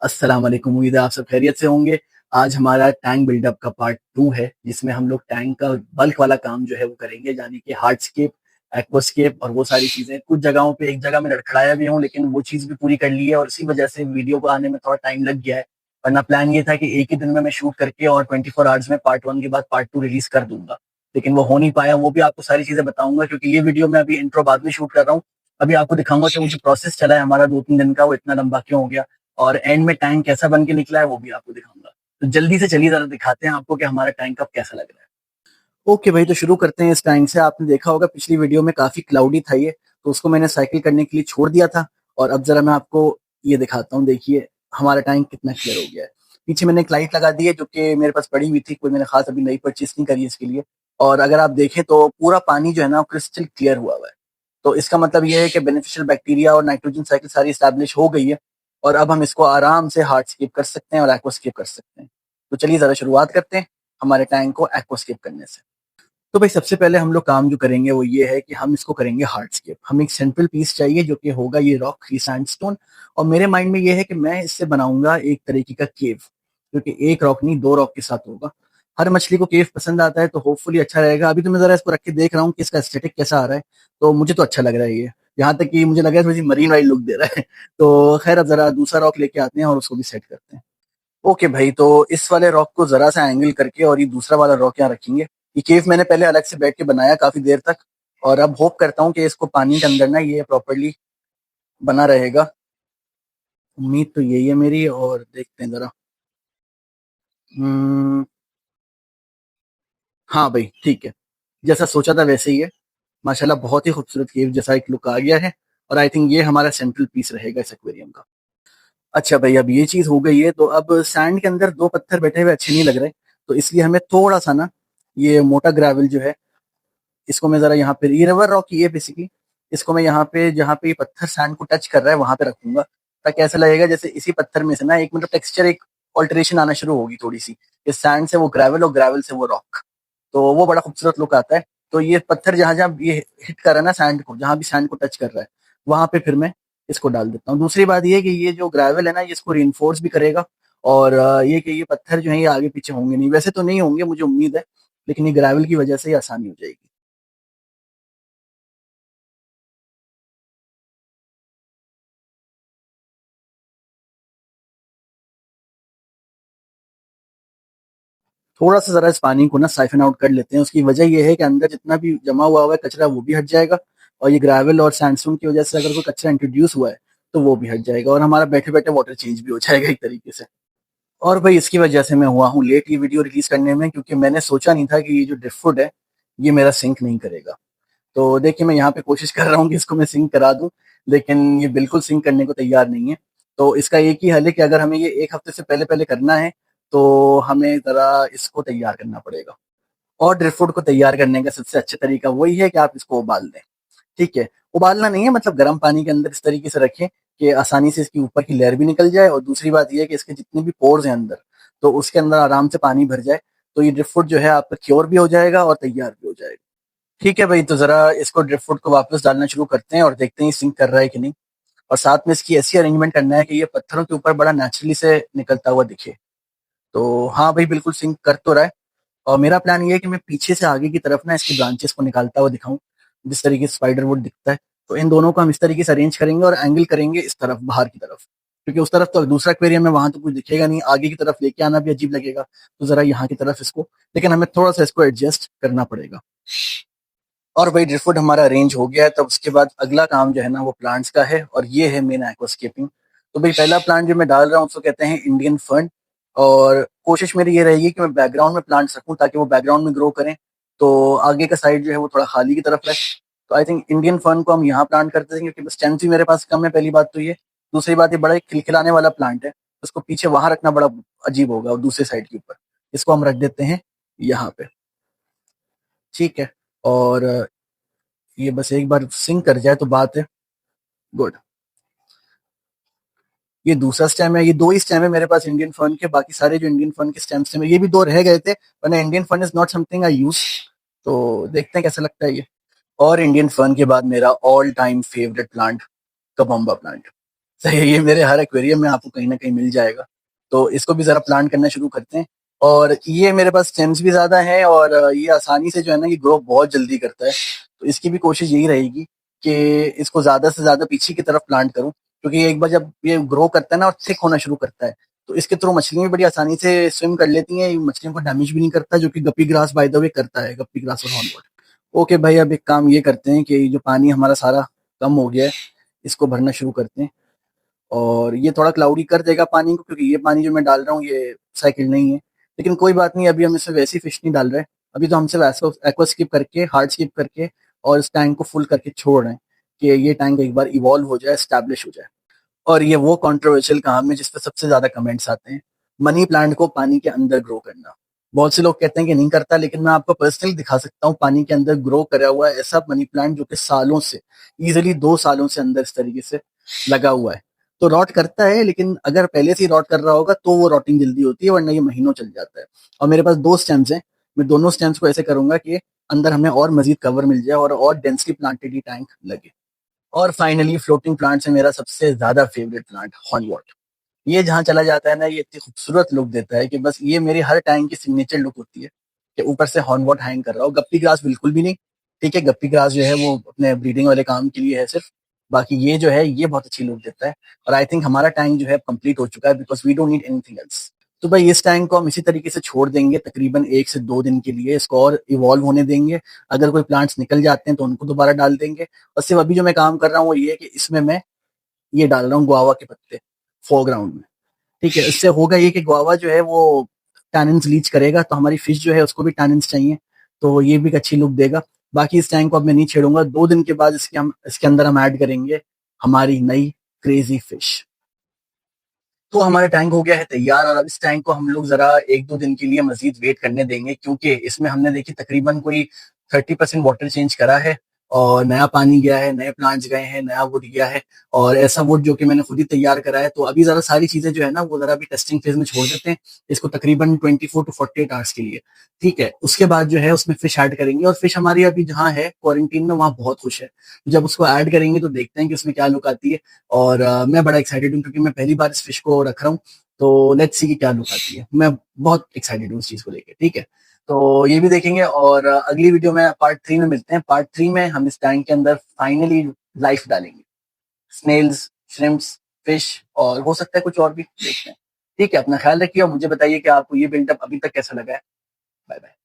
अस्सलाम वालेकुम, उम्मीद है आप सब खैरियत से होंगे। आज हमारा टैंक बिल्डअप का पार्ट 2 है, जिसमें हम लोग टैंक का बल्क वाला काम जो है वो करेंगे, यानी कि हार्डस्केप, एक्वास्केप और वो सारी चीज़ें। कुछ जगहों पे एक जगह में लड़खड़ाया भी हूँ, लेकिन वो चीज़ भी पूरी कर ली है और इसी वजह से वीडियो को आने में थोड़ा टाइम लग गया है। वरना प्लान ये था कि एक ही दिन में मैं शूट करके और 24 आवर्स में पार्ट 1 के बाद पार्ट 2 रिलीज़ कर दूँगा। लेकिन वो हो नहीं पाया, वो भी आपको सारी चीज़ें बताऊँगा, क्योंकि ये वीडियो मैं अभी इंट्रो बाद में शूट कर रहा हूँ। अभी आपको दिखाऊँगा कि वो जो प्रोसेस चला है हमारा 2-3 दिन का, वो इतना लंबा क्यों हो गया। और एंड में टैंक कैसा बन के निकला है वो भी आपको दिखाऊंगा। तो जल्दी से चलिए जरा दिखाते हैं आपको कि हमारा टैंक अब कैसा लग रहा है। ओके भाई, तो शुरू करते हैं इस टैंक से। आपने देखा होगा पिछली वीडियो में काफी क्लाउडी था ये, तो उसको मैंने साइकिल करने के लिए छोड़ दिया था। और अब जरा मैं आपको ये दिखाता हूँ। देखिए हमारा टैंक कितना क्लियर हो गया है। पीछे मैंने एक लाइट लगा दी है जो कि मेरे पास पड़ी हुई थी, कोई मैंने खास अभी नई परचेज नहीं करी है इसके लिए। और अगर आप देखें तो पूरा पानी जो है ना क्रिस्टल क्लियर हुआ है। तो इसका मतलब ये है कि बेनिफिशियल बैक्टीरिया और नाइट्रोजन साइकिल सारी स्टैब्लिश हो गई है। और अब हम इसको आराम से हार्डस्केप कर सकते हैं और एक्वास्केप कर सकते हैं। तो चलिए जरा शुरुआत करते हैं हमारे टैंक को एक्वास्केप करने से। तो भाई सबसे पहले हम लोग काम जो करेंगे वो ये है कि हम इसको करेंगे हार्डस्केप। हमें एक सेंट्रल पीस चाहिए जो कि होगा ये रॉक, ये सैंडस्टोन। और मेरे माइंड में ये है कि मैं इससे बनाऊंगा एक तरीके का केव, क्योंकि एक रॉक नहीं, दो रॉक के साथ होगा। हर मछली को केव पसंद आता है, तो होपफुली अच्छा रहेगा। अभी तो मैं जरा इसको रख के देख रहा हूँ कि इसका एस्थेटिक कैसा आ रहा है। तो मुझे तो अच्छा लग रहा है ये, यहाँ तक कि मुझे लग रहा है थोड़ी सी मरीन वाली लुक दे रहा है। तो खैर अब जरा दूसरा रॉक लेके आते हैं और उसको भी सेट करते हैं। ओके भाई, तो इस वाले रॉक को जरा सा एंगल करके और ये दूसरा वाला रॉक यहाँ रखेंगे। ये केव मैंने पहले अलग से बैठ के बनाया काफी देर तक। और अब होप करता हूँ कि इसको पानी के अंदर ना ये प्रॉपरली बना रहेगा। उम्मीद तो यही है मेरी, और देखते हैं जरा। हम्म, हाँ भाई ठीक है, जैसा सोचा था वैसे ही है। माशाल्लाह बहुत ही खूबसूरत केव जैसा एक लुक आ गया है। और आई थिंक ये हमारा सेंट्रल पीस रहेगा इस एक्वेरियम का। अच्छा भाई, अब ये चीज हो गई है, तो अब सैंड के अंदर दो पत्थर बैठे हुए अच्छे नहीं लग रहे। तो इसलिए हमें थोड़ा सा ना ये मोटा ग्रेवल जो है, इसको मैं जरा यहाँ पे, ये रिवर रॉक ही है बेसिकली। इसको मैं यहाँ पे, जहाँ पे ये पत्थर सैंड को टच कर रहा है वहां पे रखूंगा, ताकि ऐसा लगेगा जैसे इसी पत्थर में से ना एक मतलब टेक्सचर, एक ऑल्टरेशन आना शुरू होगी थोड़ी सी। इस सैंड से वो ग्रेवल और ग्रेवल से वो रॉक, तो वो बड़ा खूबसूरत लुक आता है। तो ये पत्थर जहां जहां ये हिट कर रहा है ना सैंड को, जहां भी सैंड को टच कर रहा है, वहां पे फिर मैं इसको डाल देता हूँ। दूसरी बात ये है कि ये जो ग्रेवल है ना, ये इसको रिइंफोर्स भी करेगा। और ये कि ये पत्थर जो है ये आगे पीछे होंगे नहीं, वैसे तो नहीं होंगे मुझे उम्मीद है, लेकिन ये ग्रेवल की वजह से ये आसानी हो जाएगी। थोड़ा सा जरा इस पानी को ना साइफन आउट कर लेते हैं। उसकी वजह ये है कि अंदर जितना भी जमा हुआ है कचरा वो भी हट जाएगा। और ये ग्रेवल और सैंडस्टोन की वजह से अगर कोई कचरा इंट्रोड्यूस हुआ है तो वो भी हट जाएगा, और हमारा बैठे बैठे वाटर चेंज भी हो जाएगा एक तरीके से। और भाई इसकी वजह से मैं हुआ हूँ लेट ये वीडियो रिलीज करने में, क्योंकि मैंने सोचा नहीं था कि ये जो ड्रिफ्टवुड है ये मेरा सिंक नहीं करेगा। तो देखिए मैं यहाँ पे कोशिश कर रहा हूँ कि इसको मैं सिंक करा दूं, लेकिन ये बिल्कुल सिंक करने को तैयार नहीं है। तो इसका एक ही हल है कि अगर हमें ये एक हफ्ते से पहले पहले करना है तो हमें जरा इसको तैयार करना पड़ेगा। और ड्राई को तैयार करने का सबसे अच्छा तरीका वही है कि आप इसको उबाल दें। ठीक है, उबालना नहीं है, मतलब गर्म पानी के अंदर इस तरीके से रखें कि आसानी से इसकी ऊपर की लेयर भी निकल जाए, और दूसरी बात यह है कि इसके जितने भी पोर्स हैं अंदर, तो उसके अंदर आराम से पानी भर जाए। तो ये ड्रिप जो है आपका क्योर भी हो जाएगा और तैयार भी हो जाएगा। ठीक है भाई, तो जरा इसको ड्रिप को वापस डालना शुरू करते हैं और देखते हैं सिंक कर रहा है कि नहीं। और साथ में इसकी ऐसी अरेंजमेंट करना है कि ये पत्थरों के ऊपर बड़ा नेचुरली से निकलता हुआ दिखे। तो हाँ भाई, बिल्कुल सिंक कर तो रहा है। और मेरा प्लान ये है कि मैं पीछे से आगे की तरफ ना इसकी ब्रांचेस को निकालता हुआ दिखाऊं, जिस तरीके से स्पाइडर वुड दिखता है। तो इन दोनों को हम इस तरीके से अरेंज करेंगे और एंगल करेंगे इस तरफ, बाहर की तरफ, क्योंकि उस तरफ तो दूसरा एक्वेरियम है, वहां तो कुछ दिखेगा नहीं, आगे की तरफ लेके आना भी अजीब लगेगा। तो जरा यहाँ की तरफ इसको, लेकिन हमें थोड़ा सा इसको एडजस्ट करना पड़ेगा। और भाई ड्रिफवुड हमारा अरेंज हो गया है, तब उसके बाद अगला काम जो है ना वो प्लांट्स का है, और ये है मेन एक्वास्केपिंग। तो भाई पहला प्लांट जो मैं डाल रहा हूँ उसको कहते हैं इंडियन फर्न। और कोशिश मेरी ये रहेगी कि मैं बैकग्राउंड में प्लांट्स रखूं ताकि वो बैकग्राउंड में ग्रो करें, तो आगे का साइड जो है वो थोड़ा खाली की तरफ रहे। तो आई थिंक इंडियन फर्न को हम यहाँ प्लांट करते हैं, क्योंकि स्ट्रेंथ भी मेरे पास कम है, पहली बात तो ये। दूसरी बात, ये बड़ा एक खिलखिलाने वाला प्लांट है, उसको पीछे वहां रखना बड़ा अजीब होगा, और दूसरे साइड के ऊपर इसको हम रख देते हैं यहाँ पे। ठीक है, और ये बस एक बार सिंक कर जाए तो बात है गुड। ये दूसरा स्टेम है, ये दो ही स्टेम है मेरे पास इंडियन फर्न के, बाकी सारे जो इंडियन फर्न के स्टेम्स थे ये भी दो रह गए थे, वरना Indian fern is not something I use. तो देखते हैं कैसा लगता है ये। और इंडियन फर्न के बाद मेरा all time favourite plant, cabomba plant. सही है, ये मेरे हर एक्वेरियम में आपको कहीं न कहीं मिल जाएगा। तो इसको भी ज़रा प्लांट करना शुरू करते हैं। और ये मेरे पास स्टेम्स भी ज़्यादा हैं और ये आसानी से जो है ना ये ग्रो बहुत जल्दी करता है। तो इसकी भी कोशिश यही रहेगी कि इसको ज़्यादा से ज़्यादा पीछे की तरफ प्लांट करूँ, क्योंकि एक बार जब ये ग्रो करता है ना और थिक होना शुरू करता है, तो इसके थ्रू मछलियाँ भी बड़ी आसानी से स्विम कर लेती हैं। ये मछलियों को डैमेज भी नहीं करता, जो कि गप्पी ग्रास बाय द वे करता है, गप्पी ग्रास और हॉर्नवुड। ओके भाई, अब एक काम ये करते हैं कि ये जो पानी हमारा सारा कम हो गया है, इसको भरना शुरू करते हैं। और ये थोड़ा क्लाउडी कर देगा पानी को, क्योंकि ये पानी जो मैं डाल रहा हूँ ये साइकिल नहीं है। लेकिन कोई बात नहीं, अभी हम इसमें वैसी फिश नहीं डाल रहे। अभी तो हम सिर्फ एक्वा स्किप करके, हार्ड स्किप करके और इस टैंक को फुल करके छोड़ रहे हैं कि ये टैंक एक बार इवॉल्व हो जाए, एस्टैब्लिश हो जाए। और ये वो कंट्रोवर्शियल काम है जिस पे सबसे ज्यादा कमेंट्स आते हैं, मनी प्लांट को पानी के अंदर ग्रो करना। बहुत से लोग कहते हैं कि नहीं करता, लेकिन मैं आपको पर्सनली दिखा सकता हूँ पानी के अंदर ग्रो करा हुआ ऐसा मनी प्लांट जो कि सालों से, इजिली 2 सालों से अंदर इस तरीके से लगा हुआ है। तो रॉट करता है, लेकिन अगर पहले से ही रॉट कर रहा होगा तो वो रॉटिंग जल्दी होती है, वरना ये महीनों चल जाता है। और मेरे पास 2 स्टेम्स हैं, मैं दोनों स्टेम्स को ऐसे करूंगा कि अंदर हमें और मजीद कवर मिल जाए और डेंसली प्लांटेड ही टैंक लगे। और फाइनली फ्लोटिंग प्लांट्स है मेरा सबसे ज्यादा फेवरेट प्लांट, हॉर्नवॉट। ये जहाँ चला जाता है ना, ये इतनी खूबसूरत लुक देता है कि बस ये मेरी हर टाइम की सिग्नेचर लुक होती है कि ऊपर से हॉर्नवॉट हैंग कर रहा हो। गप्पी ग्रास बिल्कुल भी नहीं। ठीक है, गप्पी ग्रास जो है वो अपने ब्रीडिंग वाले काम के लिए है सिर्फ। बाकी ये जो है ये बहुत अच्छी लुक देता है। और आई थिंक हमारा टैंक जो है कंप्लीट हो चुका है, because we don't need anything else. तो भाई इस टैंक को हम इसी तरीके से छोड़ देंगे तकरीबन 1 से 2 दिन के लिए, इसको और इवॉल्व होने देंगे। अगर कोई प्लांट्स निकल जाते हैं तो उनको दोबारा डाल देंगे। और सिर्फ अभी जो मैं काम कर रहा हूँ वो ये है कि इसमें मैं ये डाल रहा हूँ गुआवा के पत्ते फोरग्राउंड में। ठीक है, इससे होगा ये कि गुआवा जो है वो टैनिन्स लीच करेगा, तो हमारी फिश जो है उसको भी टैनिन्स चाहिए, तो ये भी एक अच्छी लुक देगा। बाकी इस टैंक को अब मैं नहीं छेड़ूंगा। 2 दिन के बाद इसके अंदर हम ऐड करेंगे हमारी नई क्रेजी फिश। तो हमारा टैंक हो गया है तैयार, और अब इस टैंक को हम लोग जरा 1-2 दिन के लिए मजीद वेट करने देंगे, क्योंकि इसमें हमने देखी तकरीबन कोई 30% वाटर चेंज करा है, और नया पानी गया है, नए प्लांट्स गए हैं, नया वुड गया है। और ऐसा वुड जो कि मैंने खुद ही तैयार करा है। तो अभी जरा सारी चीजें जो है ना वो जरा अभी टेस्टिंग फेज में छोड़ देते हैं इसको, तकरीबन 24 to 48 आवर्स के लिए। ठीक है, उसके बाद जो है उसमें फिश ऐड करेंगे, और फिश हमारी अभी जहाँ है क्वारंटीन में वहाँ बहुत खुश है। जब उसको ऐड करेंगे तो देखते हैं कि उसमें क्या लुक आती है। और मैं बड़ा एक्साइटेड हूँ, क्योंकि मैं पहली बार इस फिश को रख रहा हूँ। तो लेट्स सी कि क्या लुक आती है। मैं बहुत एक्साइटेड हूँ इस चीज को लेके। ठीक है, तो ये भी देखेंगे, और अगली वीडियो में पार्ट 3 में मिलते हैं। पार्ट 3 में हम इस टैंक के अंदर फाइनली लाइफ डालेंगे, स्नेल्स, श्रिम्प्स, फिश, और हो सकता है कुछ और भी, देखते हैं। ठीक है, अपना ख्याल रखिए और मुझे बताइए कि आपको ये बिल्डअप अभी तक कैसा लगा है। Bye bye.